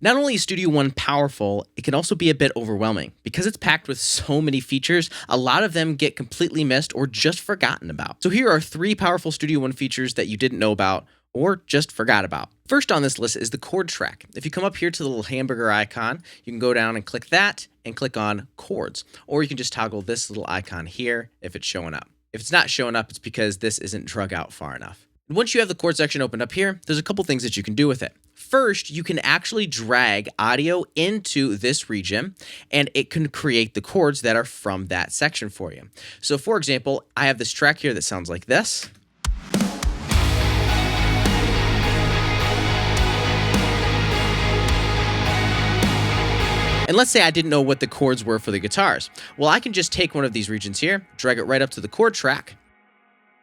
Not only is Studio One powerful, it can also be a bit overwhelming. Because it's packed with so many features, a lot of them get completely missed or just forgotten about. So here are 3 powerful Studio One features that you didn't know about or just forgot about. First on this list is the chord track. If you come up here to the little hamburger icon, you can go down and click that and click on chords. Or you can just toggle this little icon here if it's showing up. If it's not showing up, it's because this isn't drug out far enough. Once you have the chord section opened up here, there's a couple things that you can do with it. First, you can actually drag audio into this region and it can create the chords that are from that section for you. So for example, I have this track here that sounds like this. And let's say I didn't know what the chords were for the guitars. Well, I can just take one of these regions here, drag it right up to the chord track,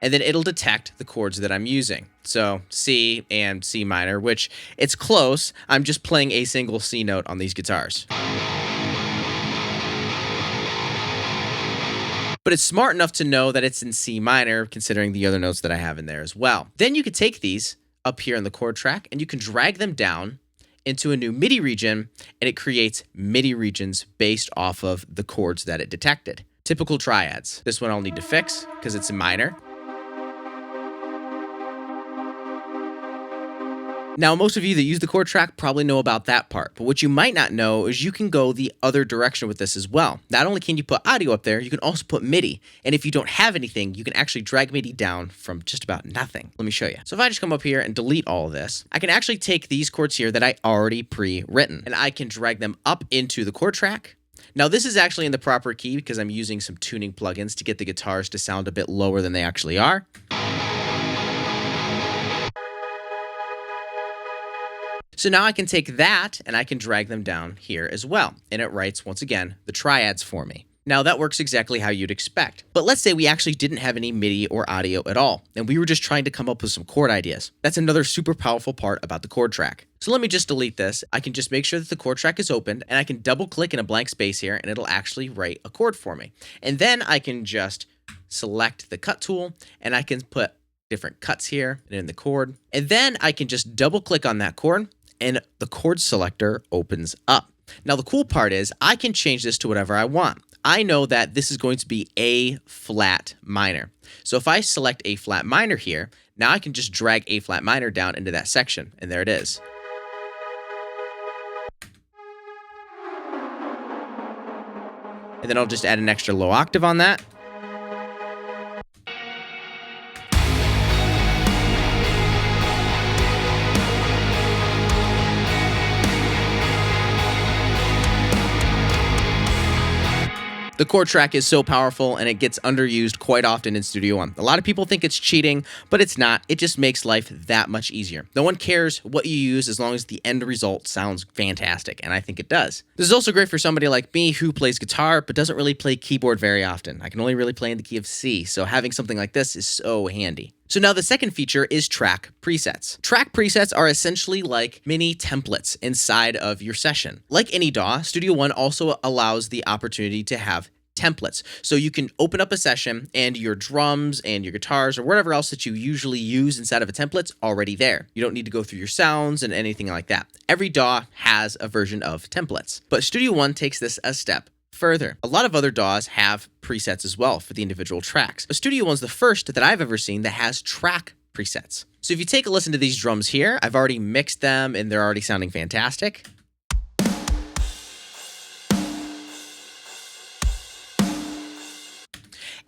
and then it'll detect the chords that I'm using. So C and C minor, which it's close. I'm just playing a single C note on these guitars. But it's smart enough to know that it's in C minor, considering the other notes that I have in there as well. Then you could take these up here in the chord track and you can drag them down into a new MIDI region, and it creates MIDI regions based off of the chords that it detected. Typical triads. This one I'll need to fix because it's in minor. Now, most of you that use the chord track probably know about that part, but what you might not know is you can go the other direction with this as well. Not only can you put audio up there, you can also put MIDI. And if you don't have anything, you can actually drag MIDI down from just about nothing. Let me show you. So if I just come up here and delete all of this, I can actually take these chords here that I already pre-written, and I can drag them up into the chord track. Now, this is actually in the proper key because I'm using some tuning plugins to get the guitars to sound a bit lower than they actually are. So now I can take that and I can drag them down here as well. And it writes, once again, the triads for me. Now that works exactly how you'd expect. But let's say we actually didn't have any MIDI or audio at all, and we were just trying to come up with some chord ideas. That's another super powerful part about the chord track. So let me just delete this. I can just make sure that the chord track is opened, and I can double click in a blank space here, and it'll actually write a chord for me. And then I can just select the cut tool, and I can put different cuts here and in the chord. And then I can just double click on that chord, and the chord selector opens up. Now the cool part is I can change this to whatever I want. I know that this is going to be A flat minor. So if I select A flat minor here, now I can just drag A flat minor down into that section, and there it is. And then I'll just add an extra low octave on that. The chord track is so powerful and it gets underused quite often in Studio One. A lot of people think it's cheating, but it's not. It just makes life that much easier. No one cares what you use as long as the end result sounds fantastic, and I think it does. This is also great for somebody like me who plays guitar but doesn't really play keyboard very often. I can only really play in the key of C, so having something like this is so handy. So now the second feature is track presets. Track presets are essentially like mini templates inside of your session. Like any DAW, Studio One also allows the opportunity to have templates. So you can open up a session and your drums and your guitars or whatever else that you usually use inside of a template's already there. You don't need to go through your sounds and anything like that. Every DAW has a version of templates, but Studio One takes this a step further. A lot of other DAWs have presets as well for the individual tracks, but Studio One's the first that I've ever seen that has track presets. So if you take a listen to these drums here, I've already mixed them and they're already sounding fantastic.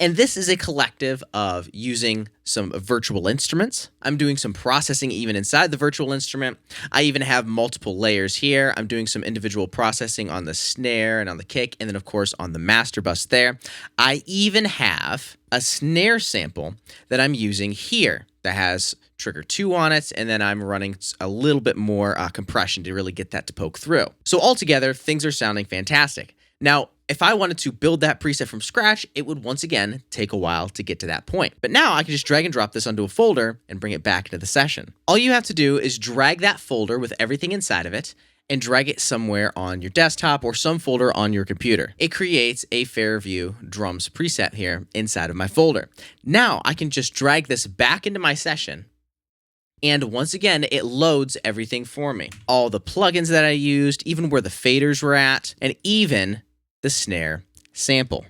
And this is a collective of using some virtual instruments. I'm doing some processing even inside the virtual instrument. I even have multiple layers here. I'm doing some individual processing on the snare and on the kick, and then of course on the master bus there. I even have a snare sample that I'm using here that has trigger 2 on it, and then I'm running a little bit more compression to really get that to poke through. So altogether, things are sounding fantastic. Now, if I wanted to build that preset from scratch, it would once again take a while to get to that point. But now I can just drag and drop this onto a folder and bring it back into the session. All you have to do is drag that folder with everything inside of it and drag it somewhere on your desktop or some folder on your computer. It creates a Fairview drums preset here inside of my folder. Now I can just drag this back into my session And once again, it loads everything for me. All the plugins that I used, even where the faders were at, and even the snare sample.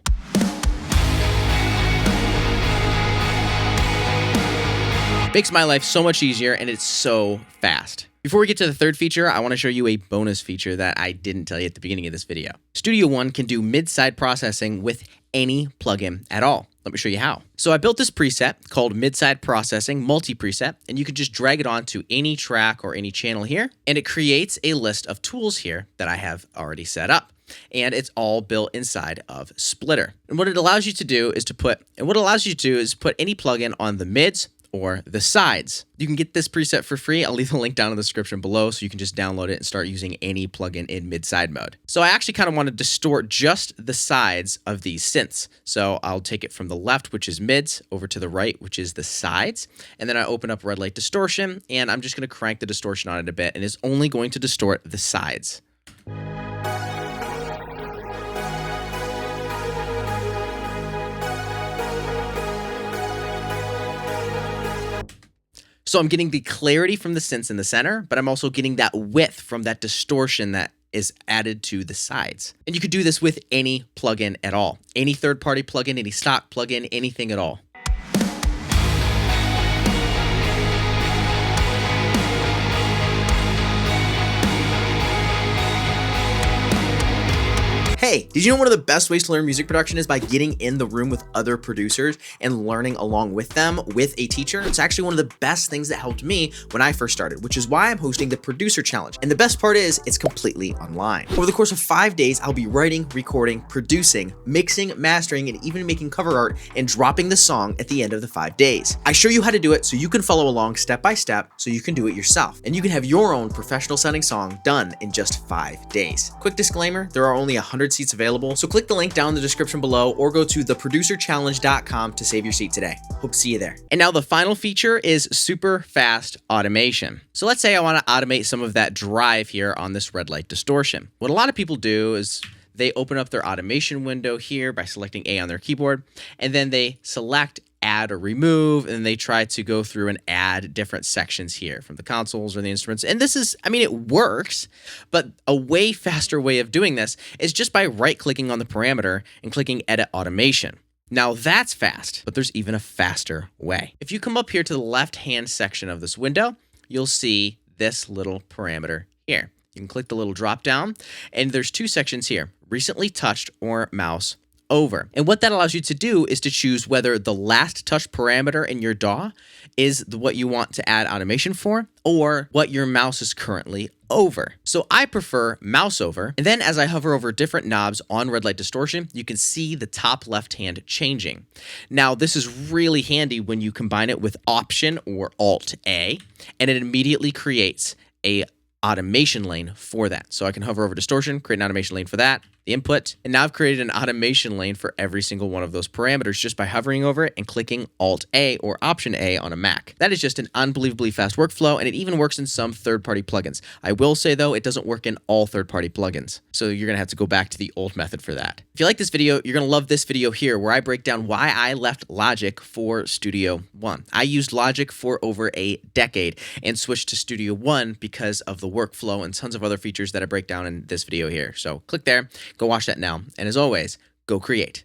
Makes my life so much easier, and it's so fast. Before we get to the third feature, I want to show you a bonus feature that I didn't tell you at the beginning of this video. Studio One can do mid-side processing with any plugin at all. Let me show you how. So I built this preset called Mid-Side Processing Multi-Preset, and you could just drag it onto any track or any channel here, and it creates a list of tools here that I have already set up. And it's all built inside of Splitter. And what it allows you to do is put any plugin on the mids or the sides. You can get this preset for free. I'll leave the link down in the description below so you can just download it and start using any plugin in mid-side mode. So I actually kind of want to distort just the sides of these synths. So I'll take it from the left, which is mids, over to the right, which is the sides. And then I open up red light distortion, and I'm just going to crank the distortion on it a bit, and it's only going to distort the sides. So I'm getting the clarity from the synths in the center, but I'm also getting that width from that distortion that is added to the sides. And you could do this with any plugin at all. Any third-party plugin, any stock plugin, anything at all. Hey, did you know one of the best ways to learn music production is by getting in the room with other producers and learning along with them with a teacher? It's actually one of the best things that helped me when I first started, which is why I'm hosting the Producer Challenge. And the best part is it's completely online. Over the course of 5 days, I'll be writing, recording, producing, mixing, mastering, and even making cover art and dropping the song at the end of the 5 days. I show you how to do it so you can follow along step by step so you can do it yourself. And you can have your own professional sounding song done in just 5 days. Quick disclaimer, there are only 100 seats available, so click the link down in the description below or go to theproducerchallenge.com to save your seat today. Hope to see you there. And now the final feature is super fast automation. So let's say I want to automate some of that drive here on this red light distortion. What a lot of people do is they open up their automation window here by selecting A on their keyboard, and then they select add or remove, and they try to go through and add different sections here from the consoles or the instruments. And this is, I mean, it works, but a way faster way of doing this is just by right-clicking on the parameter and clicking Edit Automation. Now that's fast, but there's even a faster way. If you come up here to the left-hand section of this window, you'll see this little parameter here. You can click the little drop down, and there's two sections here, recently touched or mouse over. And what that allows you to do is to choose whether the last touch parameter in your DAW is what you want to add automation for, or what your mouse is currently over. So I prefer mouse over. And then as I hover over different knobs on red light distortion, you can see the top left hand changing. Now this is really handy when you combine it with Option or Alt A, and it immediately creates a automation lane for that. So I can hover over distortion, create an automation lane for that, the input, and now I've created an automation lane for every single one of those parameters just by hovering over it and clicking Alt A or Option A on a Mac. That is just an unbelievably fast workflow, and it even works in some third-party plugins. I will say though, it doesn't work in all third-party plugins. So you're gonna have to go back to the old method for that. If you like this video, you're gonna love this video here where I break down why I left Logic for Studio One. I used Logic for over a decade and switched to Studio One because of the workflow and tons of other features that I break down in this video here. So click there, go watch that now. And as always, go create.